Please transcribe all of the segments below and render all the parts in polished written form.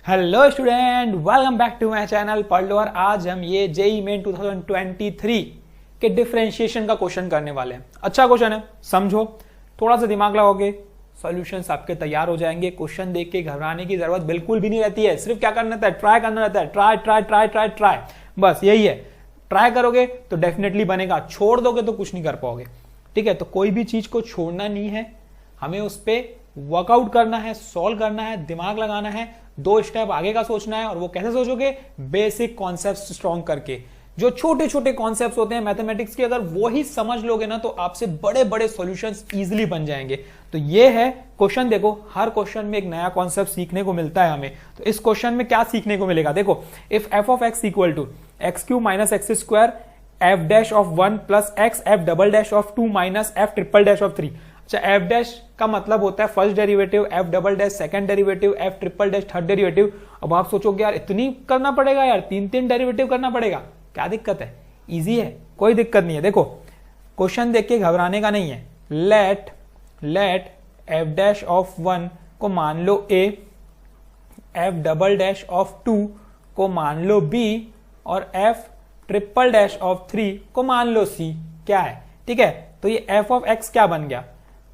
Hello student, welcome back to my channel Padh Lo. और आज हम ये जेईई मेन 2023 के डिफरेंशिएशन का क्वेश्चन करने वाले हैं। अच्छा क्वेश्चन है, समझो, थोड़ा सा दिमाग लगाओगे, सॉल्यूशंस आपके तैयार हो जाएंगे। क्वेश्चन देख के घबराने की जरूरत बिल्कुल भी नहीं रहती है। सिर्फ क्या करना रहता है, ट्राई करना रहता है। Try try try try try, बस यही है। ट्राई करोगे तो डेफिनेटली बनेगा, छोड़ दोगे तो कुछ नहीं कर पाओगे। ठीक है, तो कोई भी चीज को छोड़ना नहीं है, हमें उस पर वर्कआउट करना है, सॉल्व करना है, दिमाग लगाना है, 2 स्टेप आगे का सोचना है। और वो कैसे सोचोगे? बेसिक कॉन्सेप्ट स्ट्रॉन्ग करके। जो छोटे छोटे कॉन्सेप्ट्स होते हैं मैथमेटिक्स के, अगर वो ही समझ लोगे ना तो आपसे बड़े बड़े सॉल्यूशंस इजीली बन जाएंगे। तो ये है क्वेश्चन। देखो, हर क्वेश्चन में एक नया कॉन्सेप्ट सीखने को मिलता है हमें। तो इस क्वेश्चन में क्या सीखने को मिलेगा? देखो, if f of x equal to x cube minus x square f dash of 1 plus x f double dash of 2 minus f triple dash of 3। अच्छा, एफ डैश का मतलब होता है first derivative, f double dash second derivative, f triple dash third derivative. अब आप सोचोगे यार इतनी करना पड़ेगा, यार 3 डेरिवेटिव करना पड़ेगा, क्या दिक्कत है? इजी है, कोई दिक्कत नहीं है। देखो, क्वेश्चन देख के घबराने का नहीं है। लेट एफ डैश ऑफ 1 को मान लो ए, एफ डबल डैश ऑफ 2 को मान लो बी, और एफ ट्रिपल डैश ऑफ 3 को मान लो सी। क्या है? ठीक है, तो ये एफ ऑफ एक्स क्या बन गया?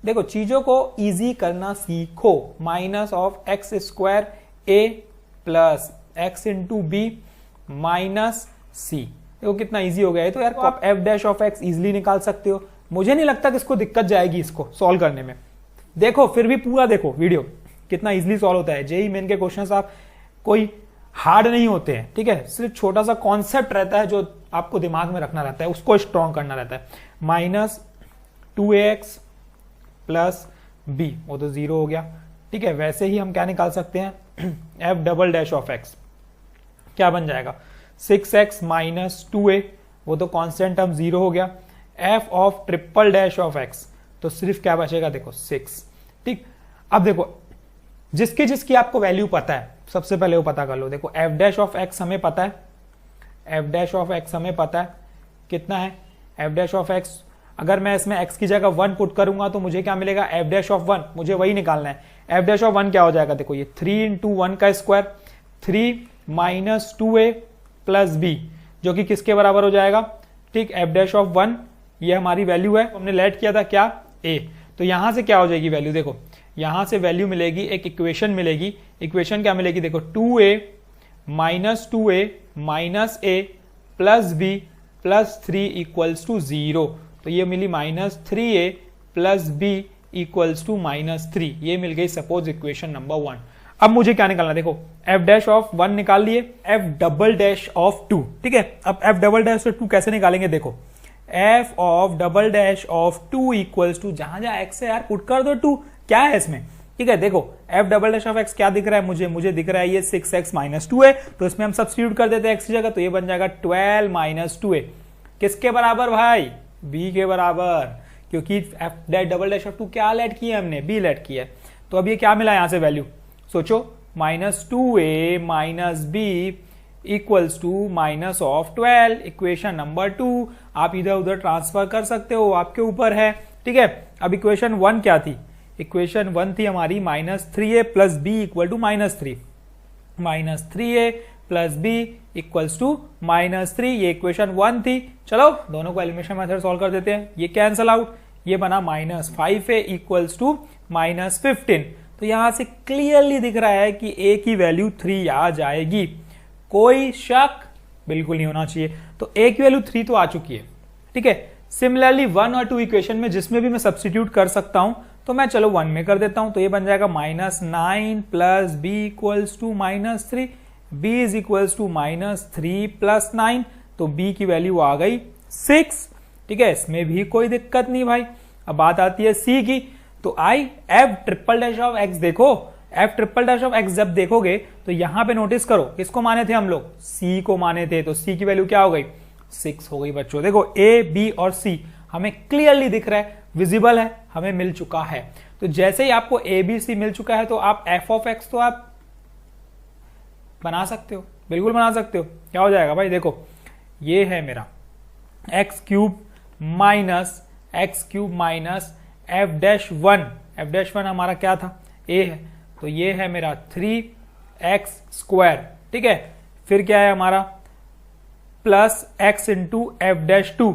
देखो, चीजों को इजी करना सीखो। Minus of x square a plus x into b minus c. देखो कितना इजी हो गया है। तो यार आप f dash of x easily निकाल सकते हो। मुझे नहीं लगता कि इसको दिक्कत जाएगी इसको सॉल्व करने में। देखो, फिर भी पूरा देखो वीडियो, कितना इजिली सॉल्व होता है। जेईई मेन के क्वेश्चन आप कोई हार्ड नहीं होते हैं। ठीक है, सिर्फ छोटा सा कॉन्सेप्ट रहता है जो आपको दिमाग में रखना रहता है, उसको स्ट्रॉन्ग करना रहता है। माइनस 2ax प्लस बी, वो तो 0 हो गया। ठीक है, वैसे ही हम क्या निकाल सकते हैं? F double dash of x क्या बन जाएगा? 6x माइनस 2a, वो तो कांस्टेंट टर्म 0 हो गया। F of triple dash of x, तो सिर्फ क्या बचेगा? देखो 6। ठीक, अब देखो, जिसकी जिसकी आपको वैल्यू पता है सबसे पहले वो पता कर लो। देखो, एफ डैश ऑफ एक्स हमें पता है, एफ डैश ऑफ एक्स हमें पता है कितना है। एफ डैश ऑफ एक्स, अगर मैं इसमें x की जगह 1 पुट करूंगा तो मुझे क्या मिलेगा? एफ डैश ऑफ 1, मुझे वही निकालना है। एफ डैश ऑफ 1 क्या हो जाएगा? देखो, ये 3 इंटू 1 का square, 3 minus 2a plus b, जो कि किसके बराबर हो जाएगा? ठीक, एफ डैश ऑफ 1 ये हमारी वैल्यू है, हमने लेट किया था क्या? a। तो यहां से क्या हो जाएगी वैल्यू? देखो, यहां से वैल्यू मिलेगी, एक इक्वेशन मिलेगी। इक्वेशन क्या मिलेगी? देखो, 2a minus 2a minus a plus b plus 3 equals to 0। तो ये मिली -3a plus b equals to -3। ये मिल गई सपोज इक्वेशन नंबर 1। अब मुझे क्या निकालना? देखो, एफ डैश ऑफ 1 निकाल लिए, एफ डबल डैश ऑफ 2। ठीक है, अब एफ डबल डैश ऑफ 2 कैसे निकालेंगे? देखो, f of double dash of 2 equals to, जहां जहां एक्स है यार पुट कर दो 2। क्या है इसमें? ठीक है, देखो, F double dash of x क्या दिख रहा है मुझे दिख रहा है ये 6x माइनस 2 है। तो इसमें हम सब्स्टिट्यूट कर देते हैं एक्स की जगह, तो ये बन जाएगा 12 माइनस 2a। किसके बराबर भाई? b के बराबर, क्योंकि एफ डबल डैश ऑफ 2 क्या लेट किया हमने? b लेट किया है। तो अब ये क्या मिला यहां से वैल्यू? सोचो, -2a minus b equals to minus of 12, equation number 2। आप इधर उधर ट्रांसफर कर सकते हो, आपके ऊपर है। ठीक है, अब इक्वेशन 1 क्या थी? इक्वेशन 1 थी हमारी -3a plus b equal to -3, -3a plus b equals to -3। ये इक्वेशन 1 थी। चलो, दोनों को एलिमिनेशन मेथड सॉल्व कर देते हैं। ये कैंसल आउट, ये बना -5a इक्वल्स टू -15। तो यहां से क्लियरली दिख रहा है कि a की वैल्यू 3 आ जाएगी। कोई शक बिल्कुल नहीं होना चाहिए। तो a की वैल्यू 3 तो आ चुकी है। ठीक है, सिमिलरली 1 और 2 इक्वेशन में जिसमें भी मैं सब्स्टिट्यूट कर सकता हूं, तो मैं चलो 1 में कर देता हूं। तो ये बन जाएगा -9 plus b equals to -3, b is equals to -3 plus 9। तो b की वैल्यू आ गई 6। ठीक है, इसमें भी कोई दिक्कत नहीं भाई। अब बात आती है c की। तो आई f triple dash of x, देखो, f triple dash of x जब देखोगे तो यहां पे नोटिस करो, किसको माने थे हम लोग? c को माने थे। तो c की वैल्यू क्या हो गई? 6 हो गई बच्चों। देखो, a b और c हमें क्लियरली दिख रहा है, विजिबल है, हमें मिल चुका है। तो जैसे ही आपको a b c मिल चुका है तो आप f ऑफ x तो आप बना सकते हो, बिल्कुल बना सकते हो। क्या हो जाएगा भाई? देखो, ये है मेरा x cube minus F dash 1 हमारा क्या था? a है। तो ये है मेरा 3 एक्स स्क्वायर, ठीक है। फिर क्या है हमारा plus x into f dash two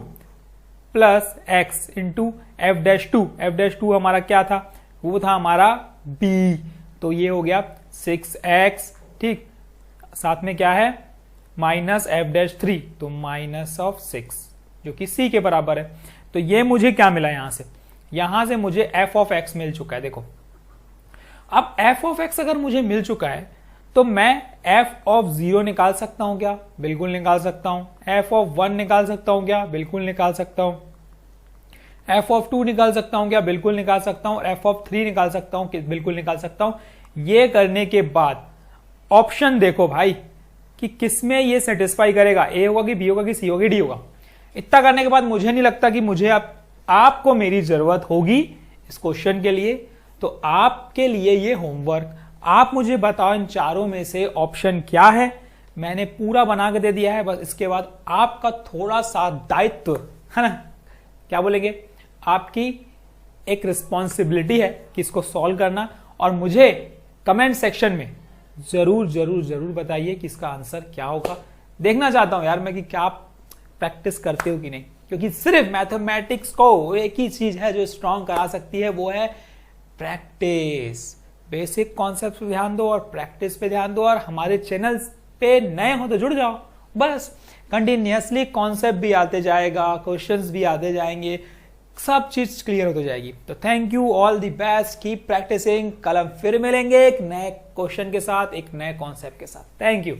plus x into f dash two. F dash two हमारा क्या था, वो था हमारा बी, तो ये हो गया 6x, ठीक। साथ में क्या है माइनस एफ डैश थ्री, तो माइनस ऑफ 6 जो कि c के बराबर है। तो ये मुझे क्या मिला यहां से मुझे f ऑफ x मिल चुका है। देखो अब f ऑफ x अगर मुझे मिल चुका है तो मैं f ऑफ 0 निकाल सकता हूं क्या, बिल्कुल निकाल सकता हूं। f ऑफ 1 निकाल सकता हूं क्या, बिल्कुल निकाल सकता हूं। f ऑफ 2 निकाल सकता हूं क्या, बिल्कुल निकाल सकता हूं। f ऑफ 3 निकाल सकता हूं, बिल्कुल निकाल सकता हूं। ये करने के बाद ऑप्शन देखो भाई कि किसमें ये सेटिस्फाई करेगा, ए होगा कि बी होगा कि सी होगा डी होगा। इतना करने के बाद मुझे नहीं लगता कि मुझे आपको मेरी जरूरत होगी इस क्वेश्चन के लिए। तो आपके लिए ये होमवर्क, आप मुझे बताओ इन चारों में से ऑप्शन क्या है। मैंने पूरा बना के दे दिया है, बस इसके बाद आपका थोड़ा सा दायित्व है ना, क्या बोलेंगे, आपकी एक रिस्पॉन्सिबिलिटी है कि इसको सॉल्व करना। और मुझे कमेंट सेक्शन में जरूर जरूर जरूर बताइए कि इसका आंसर क्या होगा। देखना चाहता हूं यार मैं कि क्या आप प्रैक्टिस करते हो कि नहीं, क्योंकि सिर्फ मैथमेटिक्स को एक ही चीज है जो स्ट्रांग करा सकती है, वो है प्रैक्टिस। बेसिक कॉन्सेप्ट पे ध्यान दो और प्रैक्टिस पे ध्यान दो। और हमारे चैनल पे नए हो तो जुड़ जाओ, बस कंटिन्यूअसली कॉन्सेप्ट भी आते जाएगा, क्वेश्चंस भी आते जाएंगे, सब चीज क्लियर होती जाएगी। तो thank you, all the best, keep practising. कल हम फिर मिलेंगे एक नए क्वेश्चन के साथ, एक नए कॉन्सेप्ट के साथ। Thank you.